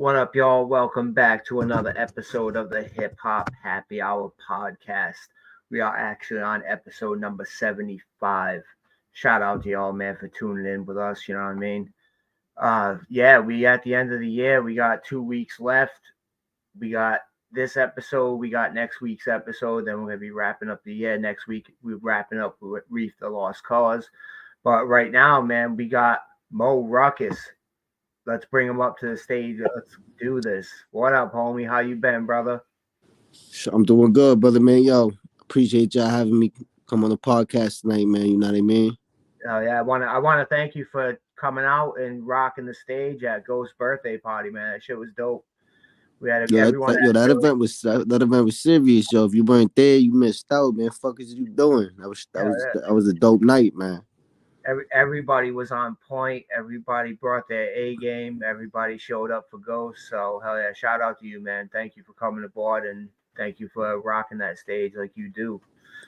What up, y'all? Welcome back to another episode of the Hip Hop Happy Hour podcast. We are actually on episode number 75. Shout out to y'all, man, for tuning in with us. You know what I mean? Yeah, we at the end of the year. We got 2 weeks left. We got this episode. We got next week's episode. Then we're gonna be wrapping up the year. Next week, we're wrapping up with Reef the Lost Cause. But right now, man, we got Mo Ruckus. Let's bring him up to the stage. Let's do this. What up, homie? How you been, brother? I'm doing good, brother, man. Yo, appreciate y'all having me come on the podcast tonight, man. You know what I mean? Oh yeah, I wanna thank you for coming out and rocking the stage at Ghost's birthday party, man. That shit was dope. We had Yo, everyone had that really, event was serious, yo. If you weren't there, you missed out, man. Fuck is you doing? yeah, That was a dope night, man. everybody was on point. Everybody brought their A game. Everybody showed up for Ghost. So hell yeah, shout out to you, man. Thank you for coming aboard and thank you for rocking that stage like you do.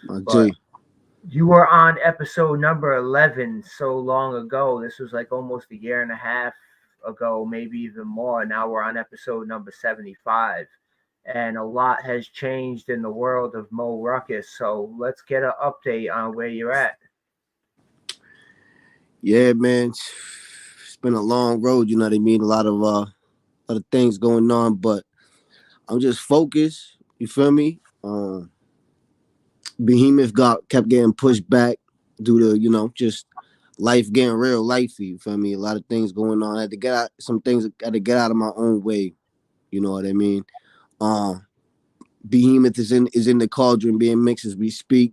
My But J. you were on episode number 11 so long ago. This was like almost a year and a half ago, maybe even more. Now we're on episode number 75. And a lot has changed in the world of Mo Ruckus. So let's get an update on where you're at. Yeah, man. It's been a long road, you know what I mean? A lot of things going on, but I'm just focused. You feel me? Behemoth got kept getting pushed back due to just life getting real lifey. You feel me? A lot of things going on. I had to get out some things. I had to get out of my own way. You know what I mean? Um, Behemoth is in the cauldron being mixed as we speak.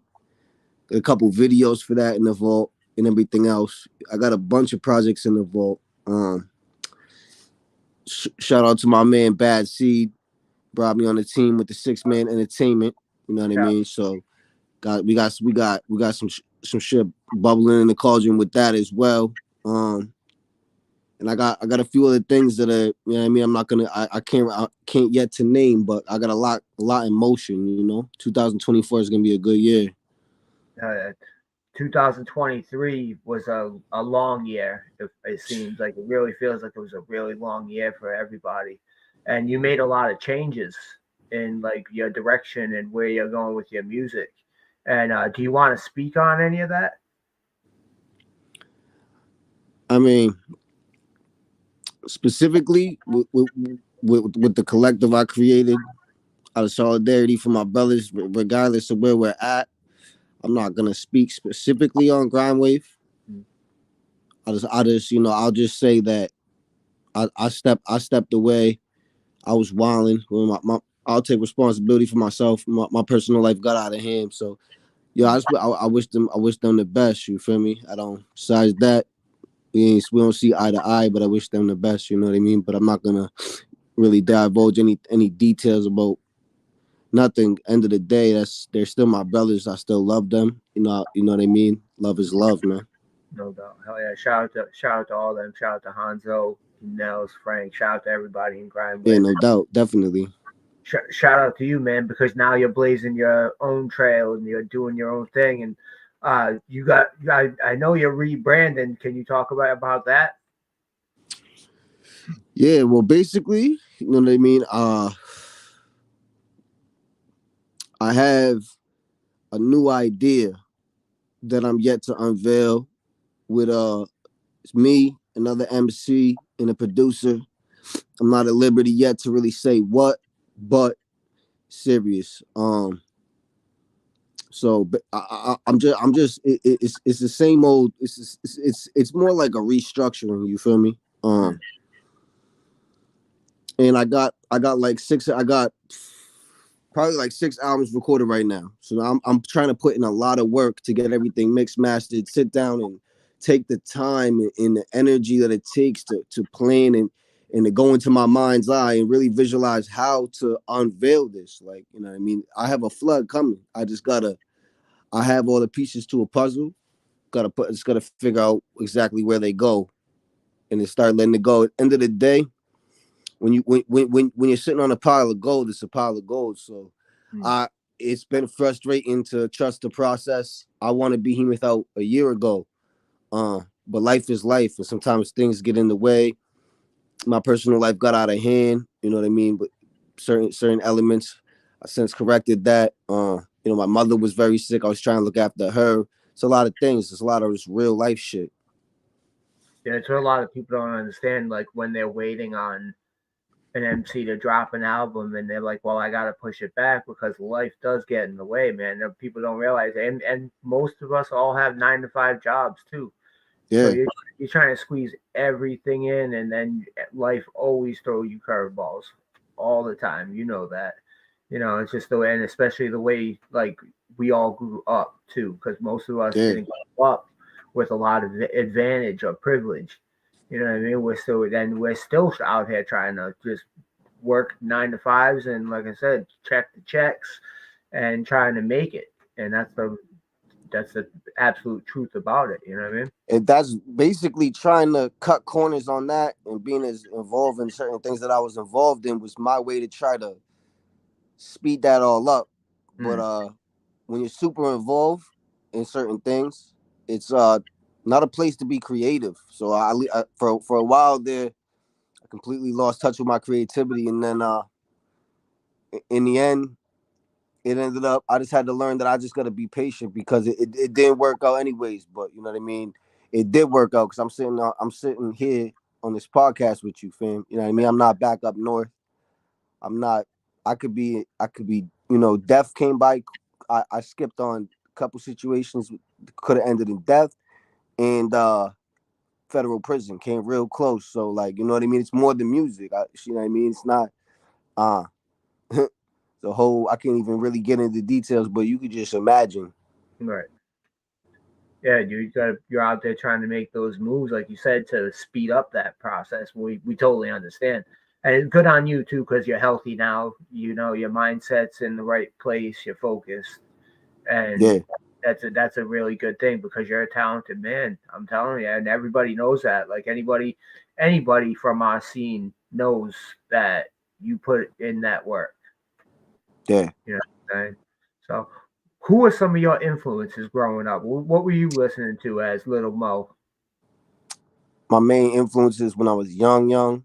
A couple videos for that in the vault and everything else. I got a bunch of projects in the vault. Shout out to my man Bad Seed, brought me on the team with the 6 Man Entertainment. You know what I Yeah. mean? So we got some shit bubbling in the cauldron with that as well. And I got a few other things that are, you know what I mean. I can't yet to name, but I got a lot in motion. 2024 is gonna be a good year. Uh, 2023 was a long year. It seems like it really feels like it was a really long year for everybody. And you made a lot of changes in like your direction and where you're going with your music. And do you want to speak on any of that? I mean, specifically with the collective I created out of solidarity for my brothers, regardless of where we're at. I'm not gonna speak specifically on Grindwave. Mm. I'll just say that I stepped away. I was wilding. I'll take responsibility for myself. My personal life got out of hand. So, I wish them the best. You feel me? I don't. Besides that, we don't see eye to eye, but I wish them the best. You know what I mean? But I'm not gonna really divulge any details about nothing. End of the day, they're still my brothers. I still love them. You know what I mean? Love is love, man. No doubt. Hell yeah. Shout out to all of them. Shout out to Hanzo, Nels, Frank. Shout out to everybody in Yeah, Grindwave. no doubt, definitely. Shout out to you, man, because now you're blazing your own trail and you're doing your own thing. And I know you're rebranding. Can you talk about that? Yeah, well, basically, you know what I mean. I have a new idea that I'm yet to unveil with it's me, another MC, and a producer. I'm not at liberty yet to really say what, but serious. So I'm just it's the same old. It's more like a restructuring. You feel me? And I got like six. I got probably like 6 albums recorded right now. So I'm trying to put in a lot of work to get everything mixed, mastered, sit down and take the time and the energy that it takes to plan and to go into my mind's eye and really visualize how to unveil this. Like, you know what I mean? I have a flood coming. I have all the pieces to a puzzle. Just gotta figure out exactly where they go and then start letting it go. At the end of the day, when you're sitting on a pile of gold, it's a pile of gold. So Mm. I it's been frustrating to trust the process. I want to be Behemoth out a year ago. But life is life, and sometimes things get in the way. my personal life got out of hand. You know what I mean? But certain elements, I since corrected that. My mother was very sick. I was trying to look after her. It's a lot of things. It's a lot of just real life shit. Yeah, it's what a lot of people don't understand. Like when they're waiting on an MC to drop an album, and they're like, "Well, I gotta push it back because life does get in the way, man." And people don't realize, and most of us all have 9 to 5 jobs too. So Yeah, you're trying to squeeze everything in, and then life always throw you curveballs all the time. You know that. It's just the way, and especially the way like we all grew up too, because most of us yeah. didn't grow up with a lot of advantage or privilege. You know what I mean? We're still out here trying to just work 9 to 5s, and like I said, check the checks and trying to make it. And that's the absolute truth about it. You know what I mean? And that's basically trying to cut corners on that and being as involved in certain things that I was involved in was my way to try to speed that all up. But Mm. when you're super involved in certain things, it's not a place to be creative. So for a while there, I completely lost touch with my creativity, and then in the end, it ended up I just had to learn that I just gotta be patient because it didn't work out anyways. But you know what I mean? It did work out because I'm sitting here on this podcast with you, fam. You know what I mean? I'm not back up north. I'm not. I could be. Death came by. I skipped on a couple situations could have ended in death, and federal prison came real close. So like, you know what I mean? It's more than music. You know what I mean? It's not. Uh the whole. I can't even really get into the details, but you could just imagine. Right. Yeah, you're out there trying to make those moves, like you said, to speed up that process. We totally understand, and it's good on you too because you're healthy now. Your mindset's in the right place. You're focused, and Yeah, that's a really good thing because you're a talented man. I'm telling you, and everybody knows that. Like anybody from our scene knows that you put in that work. yeah. You know what I'm saying? So, who are some of your influences growing up? What were you listening to as little Mo? My main influences when I was young,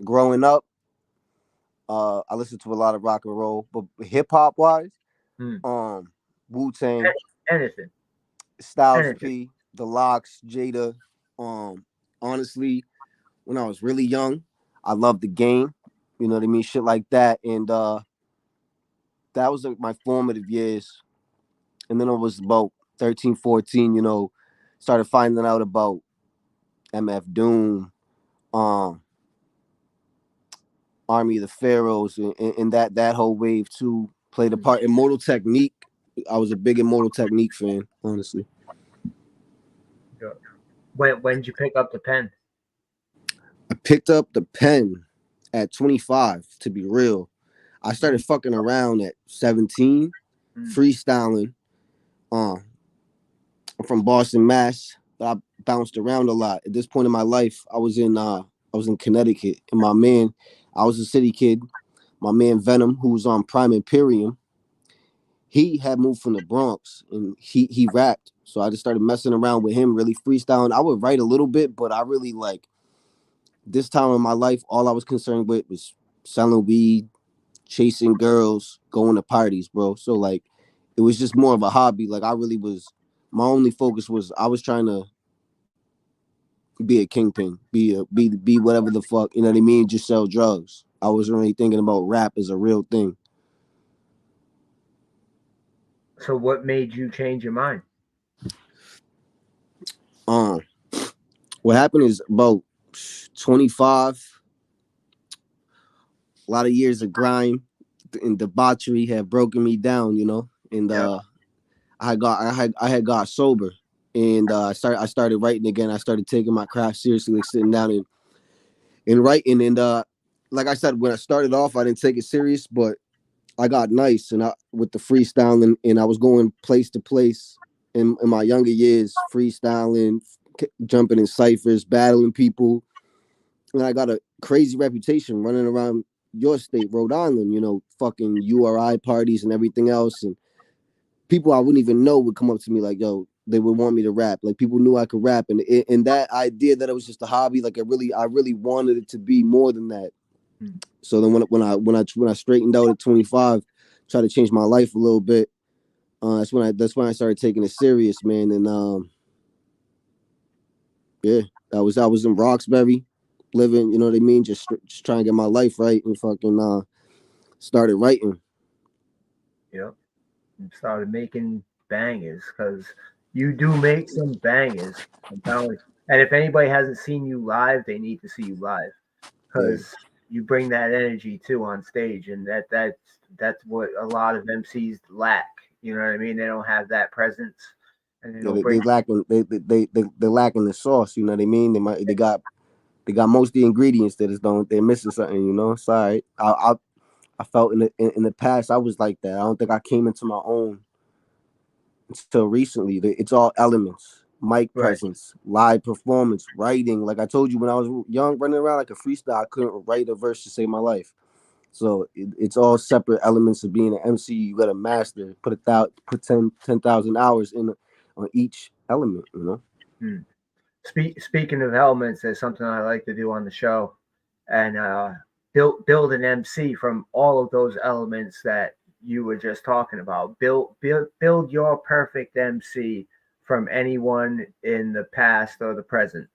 growing up, I listened to a lot of rock and roll, but hip hop wise, Hmm. um, Wu Tang, Anything, Styles anything. P, The Locks, Jada. Um, Honestly, when I was really young, I loved the game. You know what I mean? Shit like that. And that was like my formative years. And then it was about 13, 14, started finding out about MF Doom, um, Army of the Pharaohs, and that whole wave too played a part. Immortal Technique. I was a big Immortal Technique fan, honestly. When did you pick up the pen? I picked up the pen at 25, to be real. I started fucking around at 17, Mm. freestyling. Uh, I'm from Boston, Mass, but I bounced around a lot. At this point in my life, I was in Connecticut, and I was a city kid. My man Venom, who was on Prime Imperium, he had moved from the Bronx and he rapped. So I just started messing around with him, really freestyling. I would write a little bit, but I really like this time in my life, all I was concerned with was selling weed, chasing girls, going to parties, bro. So like it was just more of a hobby. Like I really was my only focus was I was trying to be a kingpin, be whatever the fuck, you know what I mean? Just sell drugs. I wasn't really thinking about rap as a real thing. So what made you change your mind? Um what happened is about 25, a lot of years of grime and debauchery had broken me down. And Yeah. I had got sober, and I started writing again. I started taking my craft seriously, like sitting down and writing. And like I said, when I started off, I didn't take it serious, but I got nice and with the freestyling, and I was going place to place in my younger years, freestyling, jumping in ciphers, battling people, and I got a crazy reputation running around your state, Rhode Island. Fucking URI parties and everything else, and people I wouldn't even know would come up to me like, "Yo, they would want me to rap. Like people knew I could rap, and that idea that it was just a hobby, like I really wanted it to be more than that. Mm. So then when I straightened out at 25, tried to change my life a little bit. That's when I started taking it serious, man. And yeah, I was in Roxbury, living, you know what I mean, just trying to get my life right, and fucking started writing. Yep. And started making bangers because you do make some bangers. I'm telling you. And if anybody hasn't seen you live, they need to see you live Yeah, because you bring that energy too on stage, and that's what a lot of MCs lack. You know what I mean? They don't have that presence, and they yeah, don't bring. they're lacking the sauce. You know what I mean? They got most of the ingredients that is don't they're missing something. You know, it's all right. I felt in the past I was like that. I don't think I came into my own until recently. It's all elements: mic Right. presence, live performance, writing. Like I told you when I was young, running around like a freestyle, I couldn't write a verse to save my life. So it's all separate elements of being an MC. You got to master, put 10,000 hours in on each element. You know. Hmm. Speaking of elements, there's something I like to do on the show, and build an MC from all of those elements that you were just talking about. Build your perfect MC from anyone in the past or the present,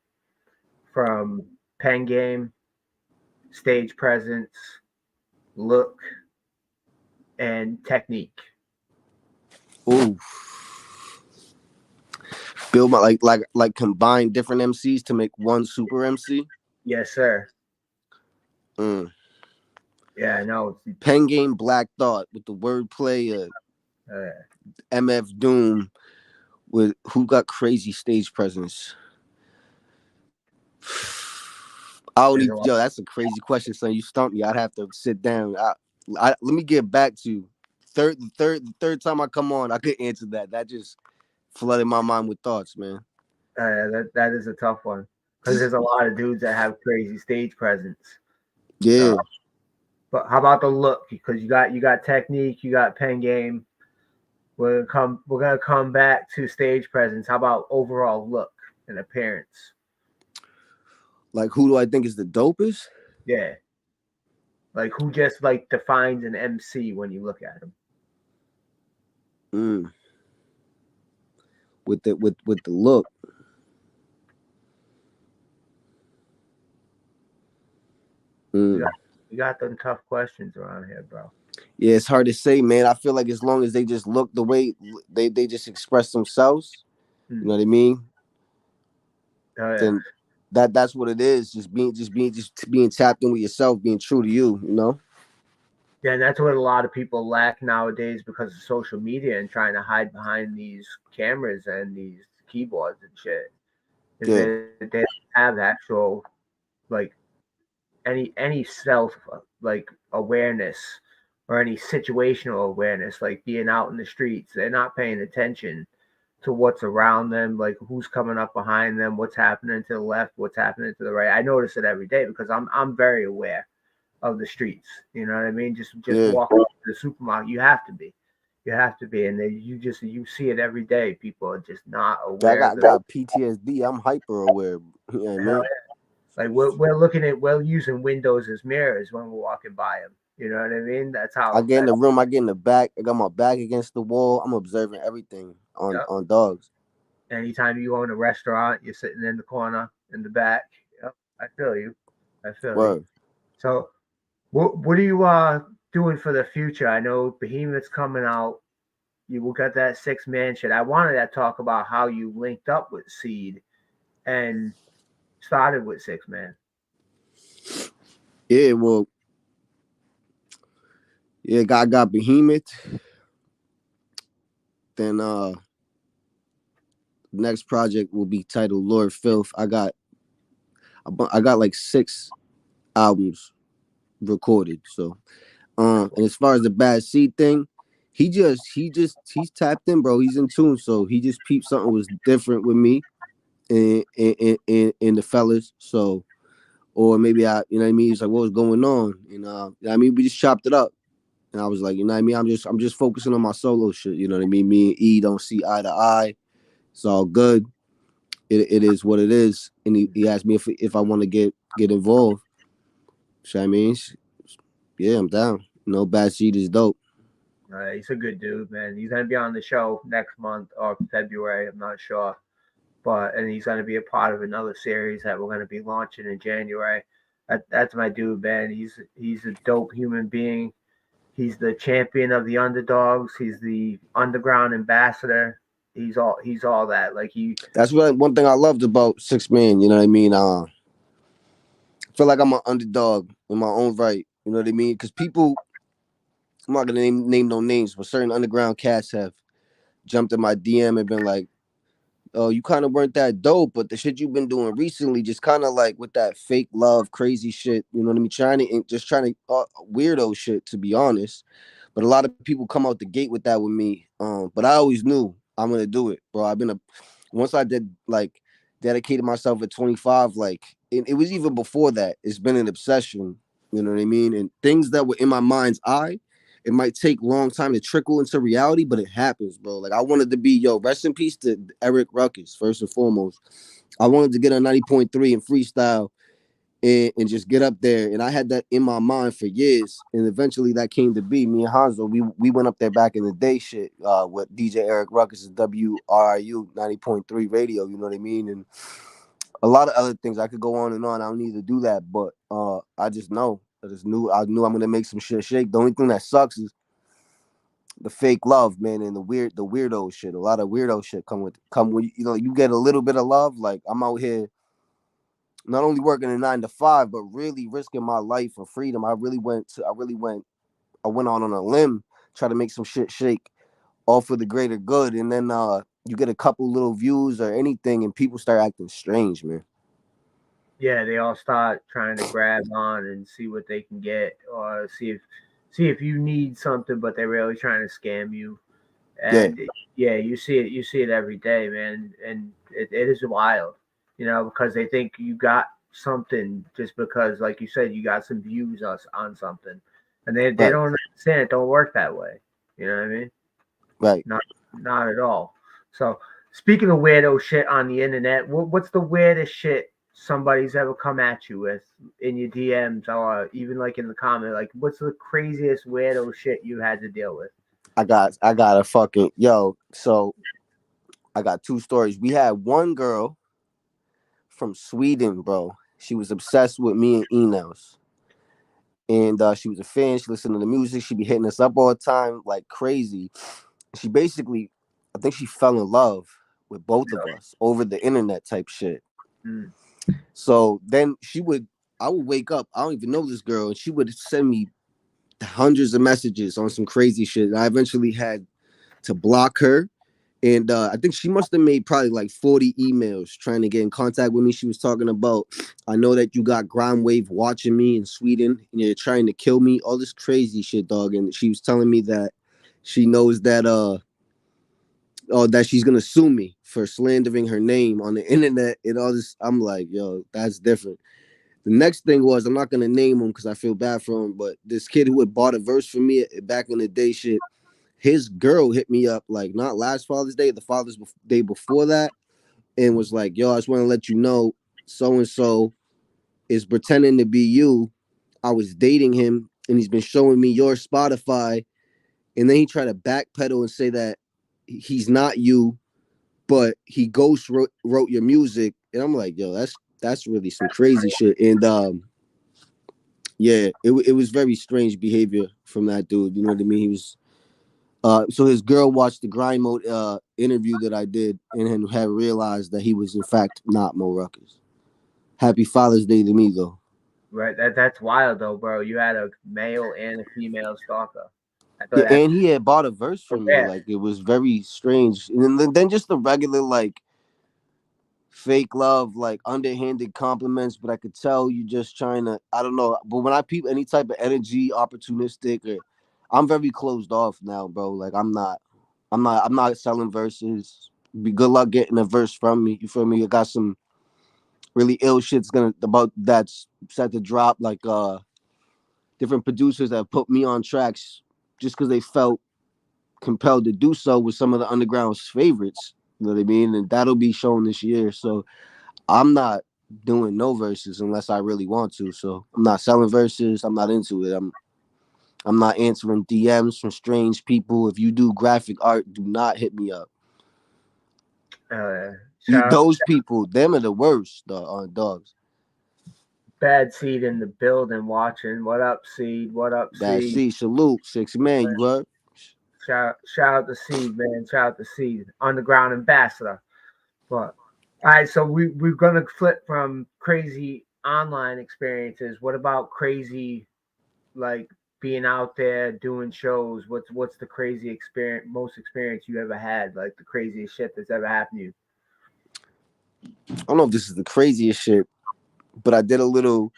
from pen game, stage presence, look, and technique. Ooh, build my like combine different MCs to make one super MC. Yes, sir. Mm. Yeah, no. Pen game Black Thought with the wordplay. Uh, MF Doom with who got crazy stage presence. I don't there's even, a lot. yo, that's a crazy question, son. You stumped me. I'd have to sit down. Let me get back to you. The third time I come on, I could answer that. That just flooded my mind with thoughts, man. That is a tough one because there's a lot of dudes that have crazy stage presence. Yeah, So, but how about the look? Because you got technique, you got pen game. We're gonna come back to stage presence. How about overall look and appearance? like who do I think is the dopest? Yeah, like who just like defines an MC when you look at him? Mm. With the look. We Mm. got we got them tough questions around here, bro. Yeah, it's hard to say, man. I feel like as long as they just look the way they just express themselves, you Hmm. know what I mean? Oh yeah. Then that's what it is. Just being tapped in with yourself, being true to you. You know. Yeah, and that's what a lot of people lack nowadays because of social media and trying to hide behind these cameras and these keyboards and shit. Is Yeah. they don't have actual like any self like awareness or any situational awareness, like being out in the streets. They're not paying attention to what's around them, like who's coming up behind them, what's happening to the left, what's happening to the right. I notice it every day because I'm very aware of the streets. You know what I mean? Just Yeah. walking to the supermarket, you have to be. You have to be, and then you see it every day. People are just not aware of I the got PTSD. I'm hyper aware. You know what I hell. mean? Like we're using windows as mirrors when we're walking by them. You know what I mean? That's I how. get in the room. I get in the back. I got my back against the wall. I'm observing everything Yep. on dogs. Anytime you go in a restaurant, you're sitting in the corner in the back. Yep. I feel you. I feel you. Word. So, what are you doing for the future? I know Behemoth's coming out. You will get that 6 man shit. I wanted to talk about how you linked up with Seed and started with 6 Man. Yeah. Well. Yeah. I got Behemoth. Then next project will be titled Lord Filth. I got like 6 albums recorded. So and as far as the Bad Seed thing, he's tapped in, bro. He's in tune. So he just peeped something was different with me and the fellas. So or maybe you know what I mean? He's like, what was going on? And I mean, we just chopped it up. And I was like, you know what I mean? I'm just focusing on my solo shit. You know what I mean? Me and E don't see eye to eye. It's all good. It is what it is. And he asked me if I want to get involved. So I mean, yeah, I'm down. No bad seed is dope. He's a good dude, man. He's gonna be on the show next month or February. I'm not sure, but and he's gonna be a part of another series that we're gonna be launching in January. That's my dude, man. He's a dope human being. He's the champion of the underdogs. He's the underground ambassador. He's all that. Like he, That's what one thing I loved about 6 Man. You know what I mean? I feel like I'm an underdog in my own right. You know what I mean? Because people, I'm not gonna name no names, but certain underground cats have jumped in my DM and been like, "Oh, you kind of weren't that dope, but the shit you've been doing recently, just kind of like with that fake love, crazy shit. You know what I mean? Trying to weirdo shit, to be honest. But a lot of people come out the gate with that with me. But I always knew I'm gonna do it, bro. Once I did like dedicated myself at 25, like it was even before that. It's been an obsession. You know what I mean? And things that were in my mind's eye, it might take long time to trickle into reality, but it happens, bro. Like I wanted to be, rest in peace to Eric Ruckuz, first and foremost. I wanted to get a 90.3 and freestyle and just get up there. And I had that in my mind for years. And eventually that came to be. Me and Hanzo, we went up there back in the day shit with DJ Eric Ruckuz' WRIU 90.3 radio, you know what I mean? And a lot of other things. I could go on and on. I don't need to do that. But I just know. I knew I'm gonna make some shit shake. The only thing that sucks is the fake love, man, and the weirdo shit. A lot of weirdo shit come when you get a little bit of love. Like I'm out here not only working a 9 to 5, but really risking my life for freedom. I went on a limb, try to make some shit shake, all for the greater good. And then you get a couple little views or anything, and people start acting strange, man. yeah, they all start trying to grab on and see what they can get, or see if you need something, but they're really trying to scam you. Yeah, And yeah, you see it every day, man, and it is wild, because they think you got something just because, like you said, you got some views on something, and they right, don't understand it don't work that way. You know what I mean? right. Not at all. So speaking of weirdo shit on the internet, what's the weirdest shit somebody's ever come at you with in your DMs or even like in the comment? Like, what's the craziest weirdo shit you had to deal with? I got a fucking So I got two stories. We had one girl from Sweden, bro. She was obsessed with me and Enos. And she was a fan. She listened to the music. She be hitting us up all the time, like crazy. She basically, I think she fell in love with both of us over the internet type shit. Mm. So then I would wake up. I don't even know this girl, and she would send me hundreds of messages on some crazy shit. And I eventually had to block her. And I think she must have made probably like 40 emails trying to get in contact with me. She was talking about, I know that you got Ground Wave watching me in Sweden and you're trying to kill me. All this crazy shit, dog. And she was telling me that she knows that that she's gonna sue me for slandering her name on the internet and all this. I'm like, yo, that's different. The next thing was, I'm not gonna name him because I feel bad for him, but this kid who had bought a verse for me back in the day, shit, his girl hit me up like not last Father's Day, the Day before that, and was like, "Yo, I just want to let you know, so and so is pretending to be you. I was dating him, and he's been showing me your Spotify, and then he tried to backpedal and say that he's not you, but he wrote your music." And I'm like, "Yo, that's really some crazy shit." And yeah, it was very strange behavior from that dude. You know what I mean? He was so his girl watched the grind mode interview that I did and had realized that he was in fact not Mo Ruckers. Happy Father's Day to me though. Right. That's wild though, bro. You had a male and a female stalker. I thought Yeah, that's and he had bought a verse so from me. rare. Like it was very strange. And then just the regular like fake love, like underhanded compliments, but I could tell you just trying to, I don't know. But when I peep any type of energy, opportunistic, or I'm very closed off now, bro. Like I'm not selling verses. Be good luck getting a verse from me. You feel me? I got some really ill shit's gonna about that's set to drop. Like different producers that put me on tracks just because they felt compelled to do so with some of the underground's favorites. You know what I mean? And that'll be shown this year. So I'm not doing no verses unless I really want to. So I'm not selling verses. I'm not into it. I'm not answering DMs from strange people. If you do graphic art, do not hit me up. Shout Those people, them are the worst, dogs. Bad Seed in the building watching. What up, Seed? What up, Bad Seed? C, salute, 6 man, you heard? Shout out to Seed, man. Shout out to Seed, underground ambassador. But all right, so we're gonna flip from crazy online experiences. What about crazy, like being out there doing shows? What's the crazy experience, most experience you ever had? Like the craziest shit that's ever happened to you? I don't know if this is the craziest shit, but I did a little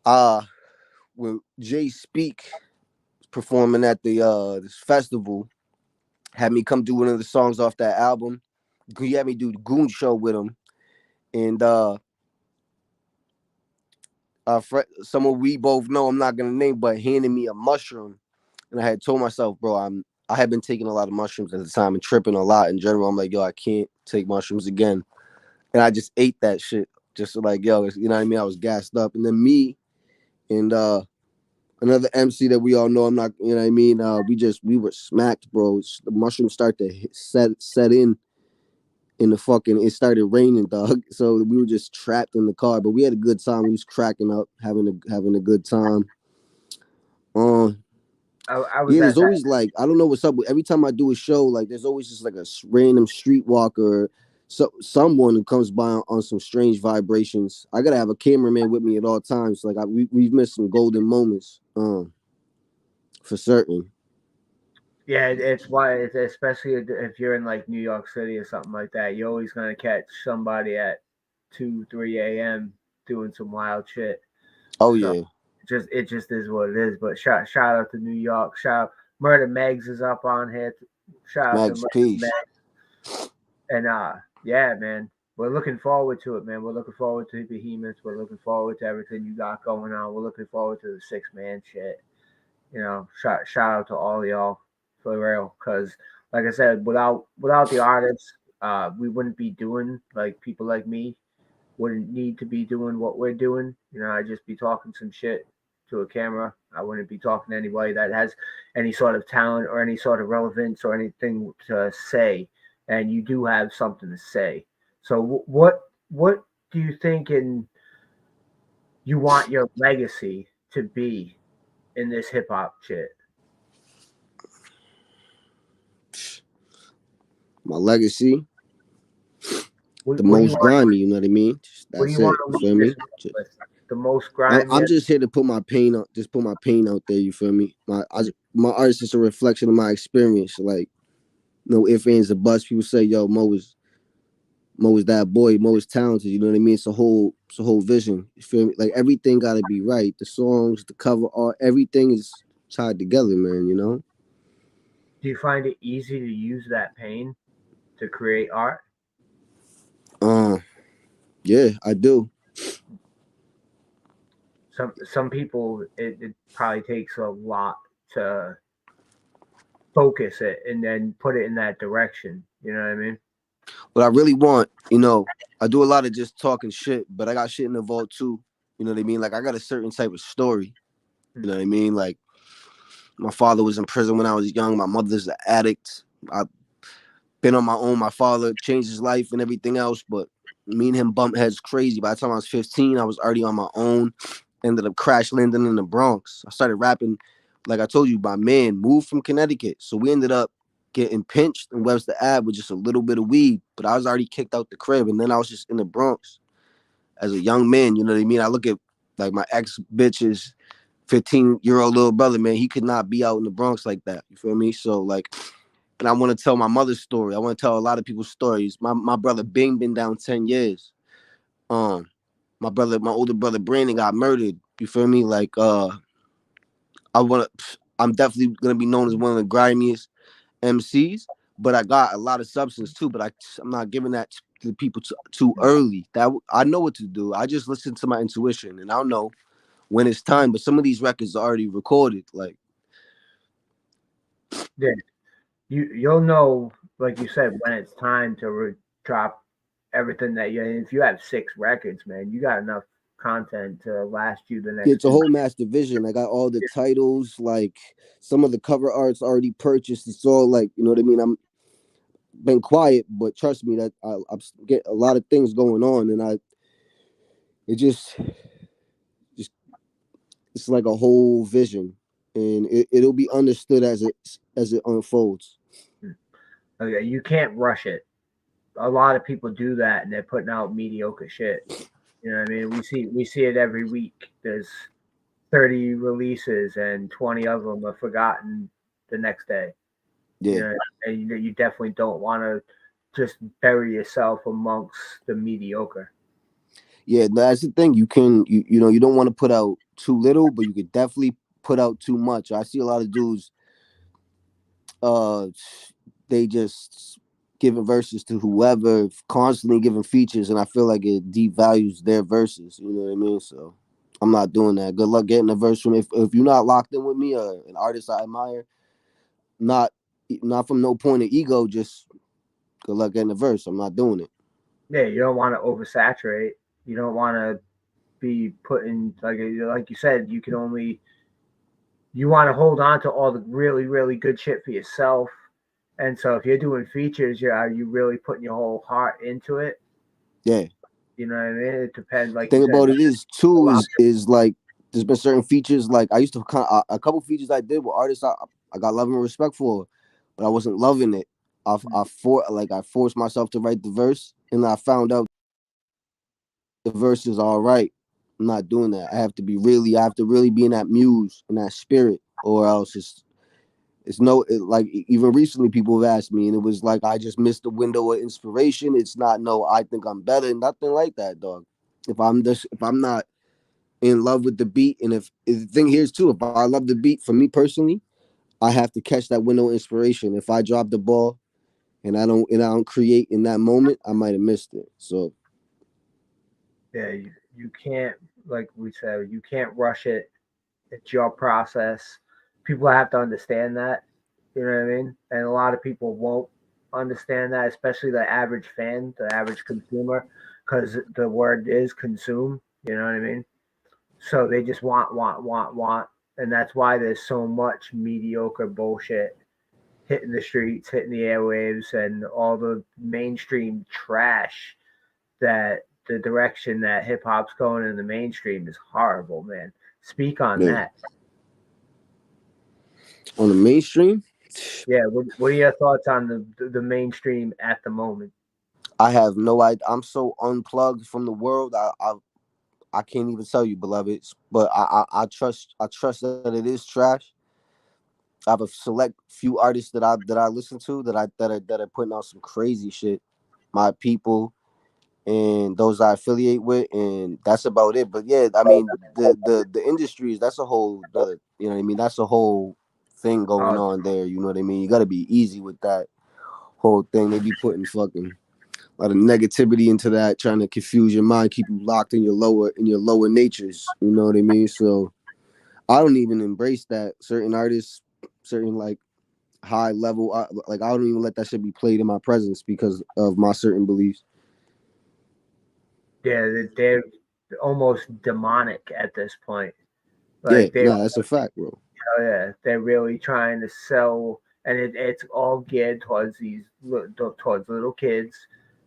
uh when Jay Speak performing at the this festival, had me come do one of the songs off that album. He had me do the Goon Show with him, and someone we both know, I'm not gonna name, but handed me a mushroom, and I had told myself, bro, I had been taking a lot of mushrooms at the time and tripping a lot in general. I'm like, yo, I can't take mushrooms again, and I just ate that shit, just like, yo, you know what I mean? I was gassed up, and then me and another MC that we all know, I'm not, you know what I mean? We were smacked, bro. The mushrooms start to set in the fucking, it started raining, dog. So we were just trapped in the car, but we had a good time. We was cracking up, having a good time. Um, I was yeah, at there's that. always like, I don't know what's up. Every time I do a show, like there's always just like a random streetwalker, someone who comes by on some strange vibrations. I gotta have a cameraman with me at all times. Like we've missed some golden moments, for certain. Yeah, it's why, especially if you're in like New York City or something like that, you're always gonna catch somebody at 2, 3 a.m. doing some wild shit. Oh So yeah, it just is what it is. But shout out to New York. Shout Murder Megs is up on here. Shout out to Max, Murder peace. Megs. And yeah, man, we're looking forward to it, man. We're looking forward to Behemoths. We're looking forward to everything you got going on. We're looking forward to the 6 man shit. You know, shout out to all y'all for real. Because like I said, without the artists, we wouldn't be doing, like, people like me wouldn't need to be doing what we're doing. You know, I'd just be talking some shit to a camera. I wouldn't be talking to anybody that has any sort of talent or any sort of relevance or anything to say. And you do have something to say. So what do you think you want your legacy to be in this hip hop shit? My legacy, the What do you most want? grimy. You know what I mean? What do That's you want it. to You leave feel this me? with? The most grimy. I'm just here to put my pain out. Just put my pain out there. You feel me? My art is just a reflection of my experience. Like no ifs, ands, or buts. People say, "Yo, Mo is that boy. Mo is talented." You know what I mean? It's a whole vision. You feel me? Like everything got to be right. The songs, the cover art, everything is tied together, man. You know? Do you find it easy to use that pain to create art? Uh, yeah, I do. Some people, it probably takes a lot to focus it and then put it in that direction. You know what I mean? What I really want, I do a lot of just talking shit, but I got shit in the vault too. You know what I mean? Like I got a certain type of story. You know what I mean? Like my father was in prison when I was young. My mother's an addict. I've been on my own. My father changed his life and everything else, but me and him bumped heads crazy. By the time I was 15, I was already on my own. Ended up crash landing in the Bronx. I started rapping, like I told you, my man moved from Connecticut. So we ended up getting pinched in Webster Ave with just a little bit of weed. But I was already kicked out the crib. And then I was just in the Bronx as a young man. You know what I mean? I look at like my ex bitches 15-year-old little brother, man, he could not be out in the Bronx like that. You feel me? So like, and I want to tell my mother's story. I want to tell a lot of people's stories. My brother Bing been down 10 years. Um, my older brother Brandon got murdered. You feel me? Like, I'm definitely gonna be known as one of the grimiest MCs, but I got a lot of substance too. But I'm not giving that to the people too early. That I know what to do. I just listen to my intuition, and I'll know when it's time. But some of these records are already recorded. Like, Yeah, you'll know like you said, when it's time to drop everything that you, if you have 6 records, man, you got enough content to last you the next It's a two. whole master vision. I got all the titles, like some of the cover arts already purchased. It's all like, you know what I mean? I'm been quiet, but trust me that I get a lot of things going on, and it just it's like a whole vision, and it'll be understood as it unfolds. Okay, you can't rush it. A lot of people do that, and they're putting out mediocre shit. You know what I mean? We see it every week. There's 30 releases, and 20 of them are forgotten the next day. You Yeah, know, and you definitely don't want to just bury yourself amongst the mediocre. yeah, that's the thing. You know you don't want to put out too little, but you could definitely put out too much. I see a lot of dudes, uh, they just giving verses to whoever, constantly giving features, and I feel like it devalues their verses. You know what I mean? So I'm not doing that. Good luck getting a verse from if you're not locked in with me or an artist I admire. Not not from no point of ego. Just good luck getting a verse. I'm not doing it. Yeah, you don't want to oversaturate. You don't want to be putting like you said. You can only you want to hold on to all the really really good shit for yourself. And so if you're doing features, are you really putting your whole heart into it? Yeah. You know what I mean? It depends, like you Thing said. about it is A too lot. is like there's been certain features like I used to a couple features I did with artists I got love and respect for, but I wasn't loving it. I forced myself to write the verse, and I found out the verse is all right. I'm not doing that. I have to really be in that muse in that spirit, or else it's no like even recently people have asked me, and it was like I just missed the window of inspiration. It's not no I think I'm better, nothing like that, dog. If I'm not in love with the beat. And if the thing here is too, if I love the beat, for me personally, I have to catch that window of inspiration. If I drop the ball and I don't create in that moment, I might have missed it. So Yeah, you can't, like we said, you can't rush it. It's your process. People have to understand that. You know what I mean? And a lot of people won't understand that, especially the average fan, the average consumer, because the word is consume. You know what I mean? So they just want, and that's why there's so much mediocre bullshit hitting the streets, hitting the airwaves, and all the mainstream trash. That the direction that hip hop's going in the mainstream is horrible, man. Speak on yeah, that. on the mainstream, Yeah, what are your thoughts on the mainstream at the moment? I have no idea. I'm so unplugged from the world. I can't even tell you, beloved. But I trust that it is trash. I have a select few artists that I listen to that are putting out some crazy shit. My people, and those I affiliate with, and that's about it. But yeah, I mean the industries, that's a whole other, you know what I mean? That's a whole thing going Oh, on there. You know what I mean? You got to be easy with that whole thing. They be putting fucking a lot of negativity into that, trying to confuse your mind, keep you locked in your lower natures. You know what I mean? So I don't even embrace that. Certain artists, certain like high level, like I don't even let that shit be played in my presence because of my certain beliefs. yeah, they're almost demonic at this point. Yeah, Like they, nah, that's a fact, bro. oh yeah, they're really trying to sell, and it's all geared towards towards little kids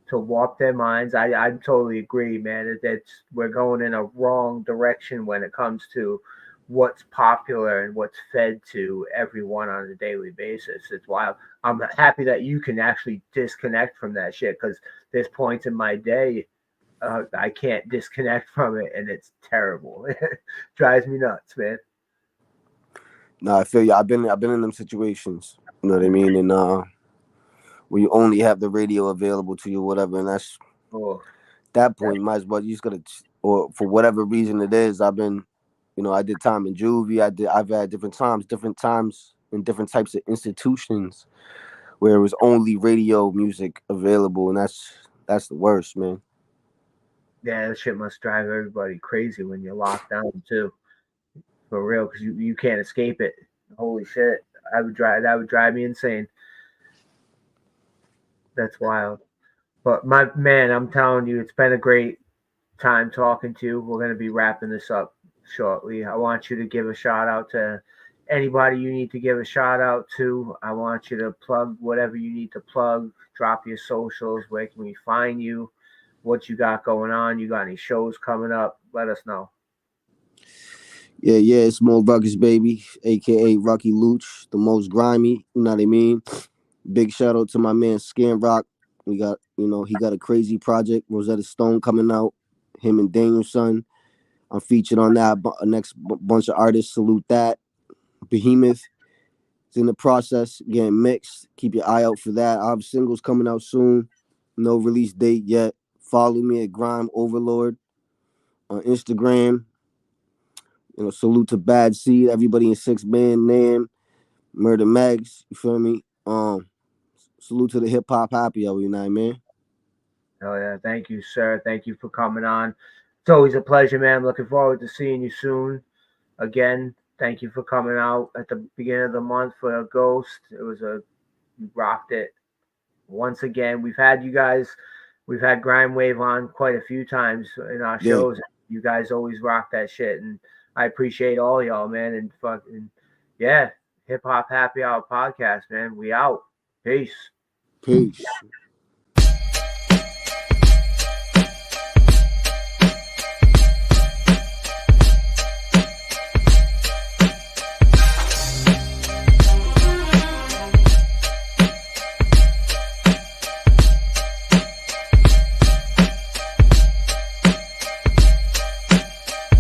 to warp their minds. I totally agree, man. It's we're going in a wrong direction when it comes to what's popular and what's fed to everyone on a daily basis. It's wild. I'm happy that you can actually disconnect from that shit because there's points in my day I can't disconnect from it, and it's terrible. It drives me nuts, man. No, I feel you. I've been in them situations. You know what I mean? And where you only have the radio available to you, whatever, and that's Oh, that that, point. You might as well you just gotta, or for whatever reason it is. I've been, you know, I did time in juvie. I've had different times in different types of institutions where it was only radio music available, and that's the worst, man. yeah, that shit must drive everybody crazy when you're locked down too, for real, because you can't escape it. Holy shit, I would drive that would drive me insane. That's wild. But my man, I'm telling you, it's been a great time talking to you. We're going to be wrapping this up shortly. I want you to give a shout out to anybody you need to give a shout out to. I want you to plug whatever you need to plug. Drop your socials. Where can we find you? What you got going on? You got any shows coming up? Let us know. Yeah, it's more Ruckuz, baby, aka Rocky Luch, the most grimy. You know what I mean? Big shout out to my man Skin Rock. We got, he got a crazy project, Rosetta Stone, coming out. Him and Danielson. I'm featured on that. Next bunch of artists. Salute that. Behemoth is in the process, getting mixed. Keep your eye out for that. I have singles coming out soon. No release date yet. Follow me at Grime Overlord on Instagram. Salute to Bad Seed, everybody in Six Man, Nan, Murder Mags. You feel me? Salute to the Hip Hop Happy Hour, you know what I mean? Oh yeah, thank you, sir. Thank you for coming on. It's always a pleasure, man. Looking forward to seeing you soon. Again, thank you for coming out at the beginning of the month for a Ghost. You rocked it once again. We've had Grime Wave on quite a few times in our Yeah. shows. You guys always rock that shit, and I appreciate all y'all, man. And fucking yeah, Hip Hop Happy Hour podcast, man. We out. Peace. Peace.